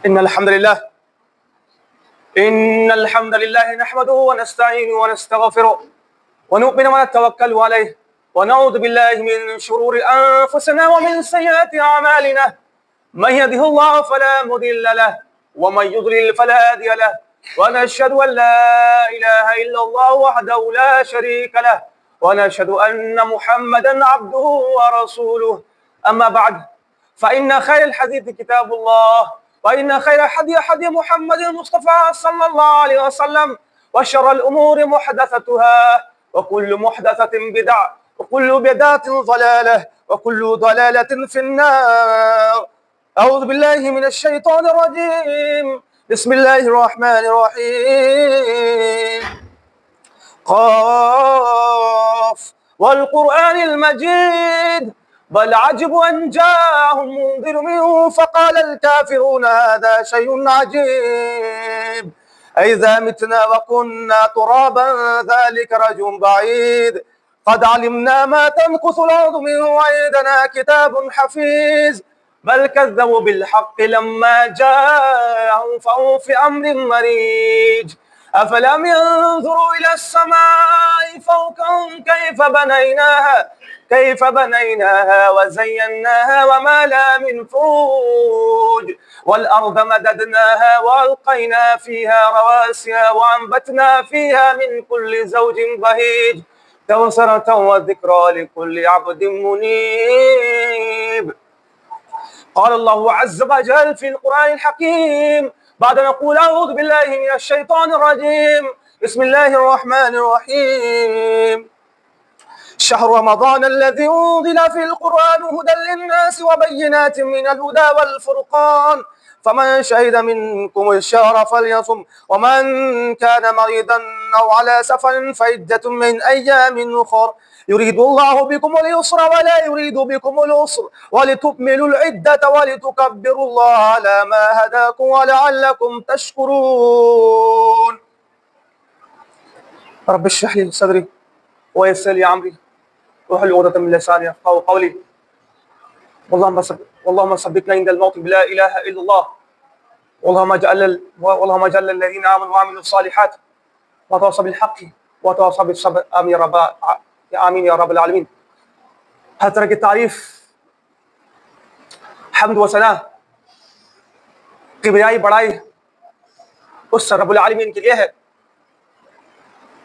إن الحمد لله نحمده ونستعينه ونستغفره ونؤمن ونتوكل عليه ونعوذ بالله من شرور أنفسنا ومن سيئات أعمالنا من يهده الله فلا مضل له ومن يضلل فلا هادي له ونشهد أن لا إله إلا الله وحده لا شريك له ونشهد أن محمدا عبده ورسوله. أما بعد فإن خير الحديث كتاب الله وإن خير حديث محمد المصطفى صلى الله عليه وسلم وشر الأمور محدثتها وكل محدثة بدعة وكل بدعة ضلالة وكل ضلالة في النار. أعوذ بالله من الشيطان الرجيم. بسم الله الرحمن الرحيم. قاف والقرآن المجيد بل عجبوا أن جاءهم منذر منهم فقال الكافرون هذا شيء عجيب أئذا متنا وكنا ترابا ذلك رجل بعيد قد علمنا ما تنقص الأرض منه وعندنا كتاب حفيظ بل كذبوا بالحق لما جاءهم فهم في أمر مريج أفلم ينظروا إلى السماء فوقهم كيف بنيناها وزيناها وما لها من فروج والأرض مددناها وألقينا فيها رواسي وأنبتنا فيها من كل زوج بهيج تبصرة وذكرى لكل عبد منيب. قال الله عز وجل في القرآن الحكيم بعد نقول أعوذ بالله من الشيطان الرجيم. بسم الله الرحمن الرحيم. شهر رمضان الذي أنزل في القرآن هدى للناس وبينات من الهدى والفرقان فمن شهد منكم الشهر فليصم ومن كان مريضا أو على سفر فعدة من أيام أخر يريد الله بكم اليسر ولا يريد بكم العسر ولتكملوا العدة ولتكبروا الله على ما هداكم ولعلكم تشكرون. رب اشرح لي صدري ويسر لي أمري واحلل عقدة من لساني يفقهوا قولي. اللهم ثبتنا عند الموت بلا إله إلا الله. اللهم اجعل الذين آمنوا وعملوا الصالحات وتواصوا بالحق وتواصوا بالصبر. آمين یا رب العالمین. ہر طرح کی تعریف حمد و ثنا کبریائی بڑائی اس رب العالمین کے لیے ہے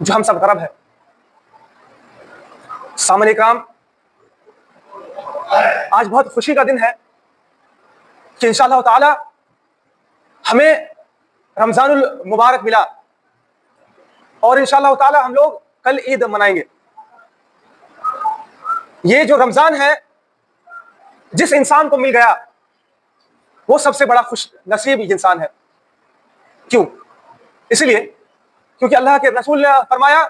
جو ہم سب کا رب ہے. سامعین کرام، آج بہت خوشی کا دن ہے کہ انشاءاللہ تعالی ہمیں رمضان المبارک ملا اور انشاءاللہ تعالی ہم لوگ کل عید منائیں گے. یہ جو رمضان ہے جس انسان کو مل گیا وہ سب سے بڑا خوش نصیب انسان ہے. کیوں؟ اس لیے کیونکہ اللہ کے رسول نے فرمایا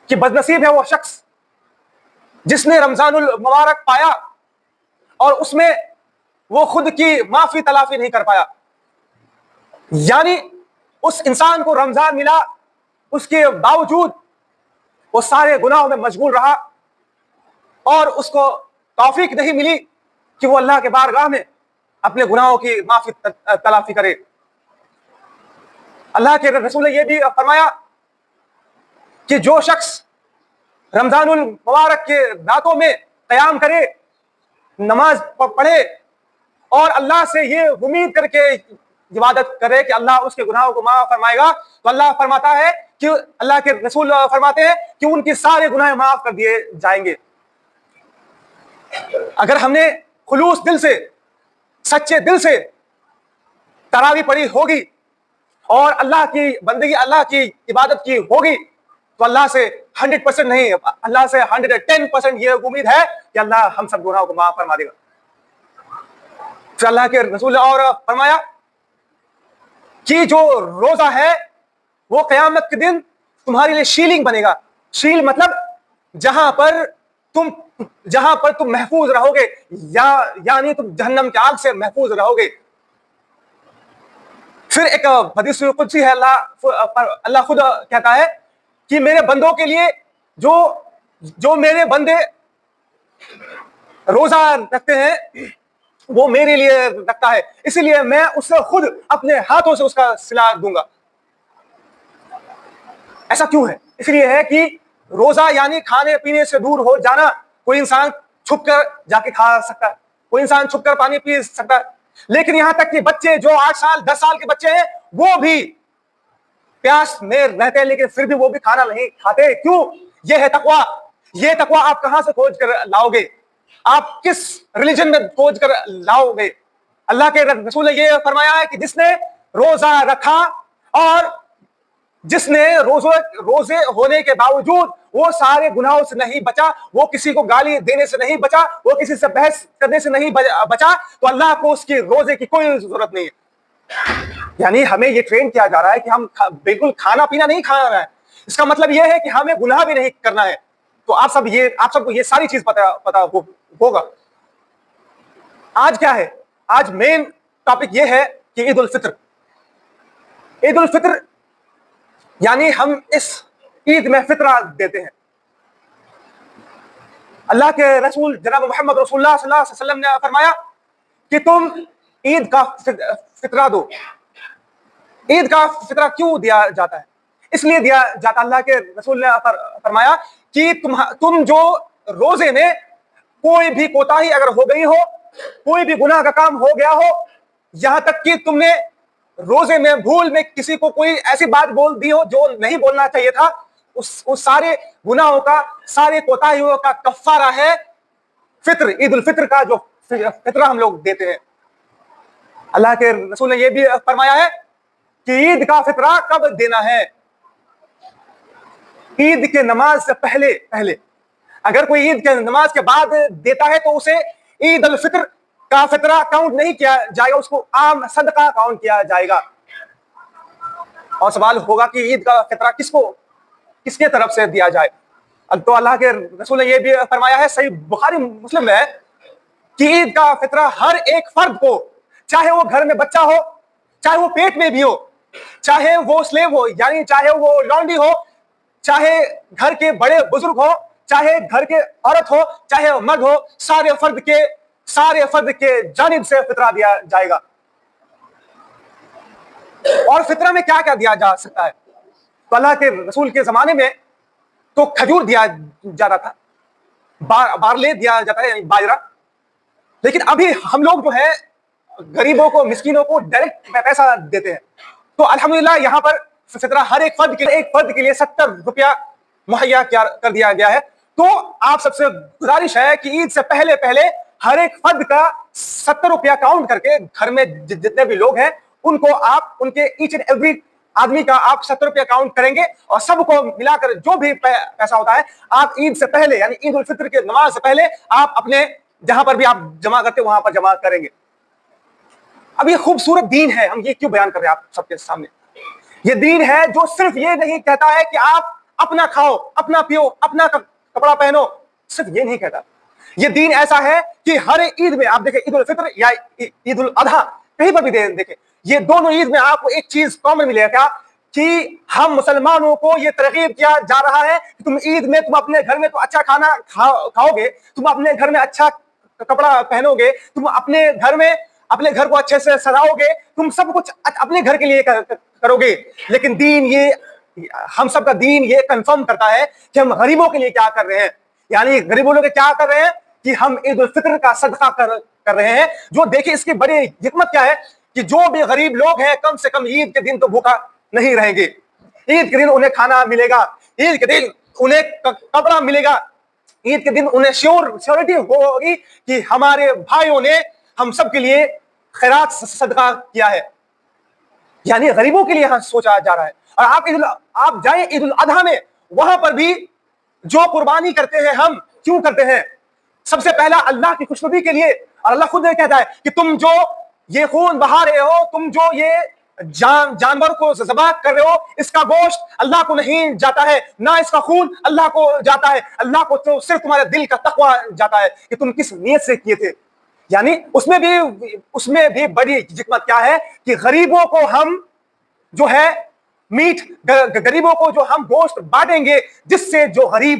کہ بد نصیب ہے وہ شخص جس نے رمضان المبارک پایا اور اس میں وہ خود کی معافی تلافی نہیں کر پایا. یعنی اس انسان کو رمضان ملا، اس کے باوجود وہ سارے گناہوں میں مشغول رہا اور اس کو توفیق نہیں ملی کہ وہ اللہ کے بارگاہ میں اپنے گناہوں کی معافی تلافی کرے. اللہ کے رسول نے یہ بھی فرمایا کہ جو شخص رمضان المبارک کے راتوں میں قیام کرے، نماز پڑھے اور اللہ سے یہ امید کر کے عبادت کرے کہ اللہ اس کے گناہوں کو معاف فرمائے گا، تو اللہ فرماتا ہے کہ اللہ کے رسول فرماتے ہیں کہ ان کے سارے گناہ معاف کر دیے جائیں گے. اگر ہم نے خلوص دل سے، سچے دل سے تراویح پڑھی ہوگی اور اللہ کی بندگی، اللہ کی عبادت کی ہوگی تو اللہ سے 100% نہیں، اللہ سے 110% یہ امید ہے کہ اللہ ہم سب گناہوں کو معاف فرما دے گا. پھر اللہ کے رسول نے اور فرمایا کہ جو روزہ ہے وہ قیامت کے دن تمہارے لیے شیلنگ بنے گا. شیل مطلب جہاں پر تم محفوظ رہو گے، یعنی تم جہنم کی آگ سے محفوظ رہو گے. پھر ایک حدیث قدسی ہے، اللہ خود کہتا ہے کہ میرے بندوں کے لیے جو میرے بندے روزہ رکھتے ہیں وہ میرے لیے رکھتا ہے، اسی لیے میں اسے خود اپنے ہاتھوں سے اس کا صلہ دوں گا۔ ایسا کیوں ہے؟ اس لیے ہے کہ روزہ یعنی کھانے پینے سے دور ہو جانا۔ کوئی انسان چھپ کر جا کے کھا سکتا ہے، کوئی انسان چھپ کر پانی پی سکتا ہے، لیکن یہاں تک کہ بچے جو 8 سال 10 سال کے بچے ہیں وہ بھی پیاس میں رہتے ہیں، لیکن پھر بھی وہ بھی کھانا نہیں کھاتے۔ کیوں؟ یہ ہے تقویٰ۔ یہ تقویٰ آپ کہاں سے کھوج کر لاؤ گے؟ آپ کس ریلیجن میں کھوج کر لاؤ گے؟ اللہ کے رسول نے یہ فرمایا ہے کہ جس نے روزہ رکھا اور جس نے روزے ہونے کے باوجود وہ سارے گناہوں سے نہیں بچا، وہ کسی کو گالی دینے سے نہیں بچا، وہ کسی سے بحث کرنے سے نہیں بچا، تو اللہ کو اس کی روزے کی کوئی ضرورت نہیں ہے۔ یعنی ہمیں یہ ٹرین کیا جا رہا ہے کہ ہم بالکل کھانا پینا نہیں کھانا ہے، اس کا مطلب یہ ہے کہ ہمیں گناہ بھی نہیں کرنا ہے۔ تو آپ سب کو یہ ساری چیز پتا ہوگا۔ آج کیا ہے؟ آج مین ٹاپک یہ ہے کہ عید الفطر۔ عید الفطر یعنی ہم اس عید میں فطرہ دیتے ہیں۔ اللہ کے رسول جناب محمد رسول اللہ صلی اللہ علیہ وسلم نے فرمایا کہ تم عید کا فطرہ دو۔ عید کا فطرہ کیوں دیا جاتا ہے؟ اس لیے دیا جاتا، اللہ کے رسول نے فرمایا کہ تم جو روزے میں کوئی بھی کوتاہی اگر ہو گئی ہو، کوئی بھی گناہ کا کام ہو گیا ہو، یہاں تک کہ تم نے روزے میں بھول میں کسی کو کوئی ایسی بات بول دی ہو جو نہیں بولنا چاہیے تھا، اس سارے گناہوں کا، سارے کوتاہیوں کا کفارہ ہے فطر، عید الفطر کا جو فطرہ ہم لوگ دیتے ہیں۔ اللہ کے رسول نے یہ بھی فرمایا ہے کہ عید کا فطرہ کب دینا ہے؟ عید کے نماز سے پہلے۔ اگر کوئی عید کے نماز کے بعد دیتا ہے تو اسے عید الفطر کا فطرہ کاؤنٹ نہیں کیا جائے گا، اس کو عام صدقہ کاؤنٹ کیا جائے گا۔ اور سوال ہوگا کہ عید کا فطرہ کس کے طرف سے دیا جائے؟ تو اللہ کے رسول نے یہ بھی فرمایا ہے، صحیح بخاری مسلم ہے، کہ عید کا فطرہ ہر ایک فرد کو، چاہے وہ گھر میں بچہ ہو، چاہے وہ پیٹ میں بھی ہو، چاہے وہ سلیو ہو یعنی چاہے وہ لونڈی ہو، چاہے گھر کے بڑے بزرگ ہو، چاہے گھر کے عورت ہو، چاہے وہ مرد ہو، سارے فرد کے جانب سے فطرہ دیا جائے گا۔ اور فطرہ میں کیا کیا دیا جا سکتا ہے؟ تو اللہ کے رسول کے زمانے میں تو کھجور دیا جاتا تھا، بارلے دیا جاتا ہے یعنی باجرہ، لیکن ابھی ہم لوگ جو ہے غریبوں کو، مسکینوں کو ڈائریکٹ پیسہ دیتے ہیں۔ تو الحمدللہ یہاں پر فطرہ ہر ایک فرد کے لیے 70 روپیہ مہیا کر دیا گیا ہے۔ تو آپ سب سے گزارش ہے کہ عید سے پہلے ہر ایک فرد کا 70 روپیہ کاؤنٹ کر کے، گھر میں جتنے بھی لوگ ہیں ان کو آپ ان کے ایچ اینڈ ایوری آدمی کا آپ 70 روپیہ کاؤنٹ کریں گے، اور سب کو ملا کر جو بھی پیسہ ہوتا ہے آپ عید سے پہلے یعنی عید الفطر کے نماز سے پہلے آپ اپنے جہاں پر بھی آپ جمع کرتے وہاں پر جمع کریں گے۔ اب یہ خوبصورت دین ہے، ہم یہ کیوں بیان کر رہے ہیں آپ سب کے سامنے؟ یہ دین ہے جو صرف یہ نہیں کہتا ہے کہ آپ اپنا کھاؤ، اپنا پیو، اپنا کپڑا پہنو، صرف یہ نہیں کہتا۔ یہ دین ایسا ہے کہ ہر عید میں آپ دیکھیں، عید الفطر یا عید الاضحیٰ کہیں پر بھی دیکھیں، یہ دونوں عید میں آپ کو ایک چیز کامن ملے گا کہ ہم مسلمانوں کو یہ ترغیب کیا جا رہا ہے کہ تم عید میں تم اپنے گھر میں تو اچھا کھانا کھاؤ گے، تم اپنے گھر میں اچھا کپڑا پہنو گے، تم اپنے گھر کو اچھے سے سجاؤ گے، تم سب کچھ اپنے گھر کے لیے کرو گے، لیکن ہم سب کا دین یہ کنفرم کرتا ہے کہ ہم غریبوں کے لیے کیا کر رہے ہیں۔ یعنی غریبوں کے کیا کر رہے ہیں کہ ہم عید الفطر کا صدقہ کر رہے ہیں۔ جو دیکھیں اس کی بڑی حکمت کیا ہے کہ جو بھی غریب لوگ ہیں کم سے کم عید کے دن تو بھوکا نہیں رہیں گے، عید کے دن انہیں کھانا ملے گا، عید کے دن انہیں کپڑا ملے گا، عید کے دن انہیں شیورٹی ہوگی کہ ہمارے بھائیوں نے ہم سب کے لیے خیرات صدقہ کیا ہے۔ یعنی غریبوں کے لیے یہاں سوچا جا رہا ہے۔ اور آپ جائیں عید الاضحیٰ میں، وہاں پر بھی جو قربانی کرتے ہیں ہم کیوں کرتے ہیں؟ سب سے پہلا اللہ کی خوشنودی کے لیے، اور اللہ خود نے کہتا ہے کہ تم جو یہ خون بہا رہے ہو، تم جو یہ جانور کو ذبح کر رہے ہو، اس کا گوشت اللہ کو نہیں جاتا ہے، نہ اس کا خون اللہ کو جاتا ہے، اللہ کو تو صرف تمہارے دل کا تقویٰ جاتا ہے کہ تم کس نیت سے کیے تھے۔ یعنی اس میں بھی بڑی حکمت کیا ہے کہ غریبوں کو ہم جو ہے غریبوں کو جو ہم گوشت بانٹیں گے، جس سے جو غریب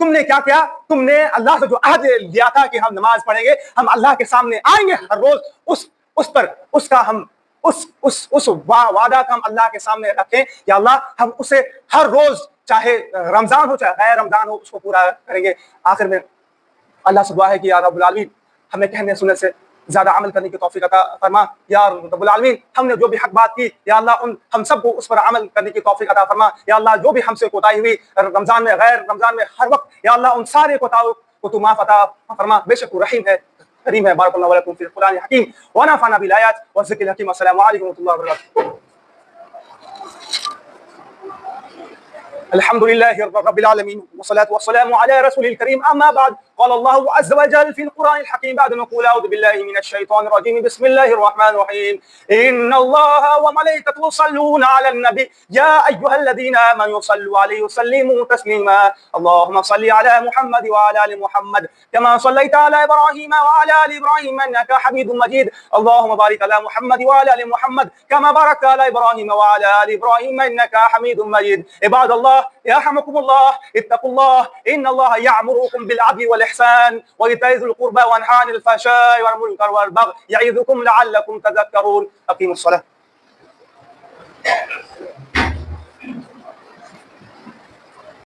تم نے کیا کیا؟ تم نے اللہ سے جو عہد لیا تھا کہ ہم نماز پڑھیں گے، ہم اللہ کے سامنے آئیں گے ہر روز، اس وعدہ کا ہم اللہ کے سامنے رکھیں یا اللہ ہم اسے ہر روز، چاہے رمضان ہو چاہے غیر رمضان ہو، اس کو پورا کریں گے۔ آخر میں اللہ سے دعا ہے کہ یا رب العالمین ہمیں کہنے سننے سے زیادہ عمل کرنے کی توفیق عطا فرما۔ یا رب العالمین ہم نے جو بھی حق بات کی یا اللہ ہم سب کو اس پر عمل کرنے کی توفیق عطا فرما۔ یا اللہ جو بھی ہم سے کوتاہی ہوئی رمضان میں غیر رمضان میں ہر وقت، یا اللہ ان سارے کوتاہیوں کو تو معاف عطا فرما، بے شک وہ رحیم ہے کریم ہے۔ بارک اللہ ولکم فی القرآن الحکیم ونفعنا بالآیات والذکر الحکیم۔ السلام علیکم ورحمۃ اللہ وبرکاتہ۔ الحمد لله رب العالمين والصلاة والسلام على رسول الكريم، أما بعد، قال الله عز وجل في القرآن الحكيم بعد نقول أعوذ بالله من الشيطان الرجيم، بسم الله الرحمن الرحيم، إن الله وملائكته يصلون على النبي يا أيها الذين آمنوا صلوا عليه وسلموا تسليما، اللهم صل على محمد وعلى آل محمد كما صليت على إبراهيم وعلى آل إبراهيم إنك حميد مجيد، اللهم بارك على محمد وعلى آل محمد كما باركت على إبراهيم وعلى آل إبراهيم إنك حميد مجيد۔ عباد الله يرحمكم الله، اتقوا الله، إن الله يأمركم بالعدل والإحسان وإيتاء ذي القربى وينهى عن الفحشاء والمنكر والبغي يعظكم لعلكم تذكرون۔ أقيموا الصلاة۔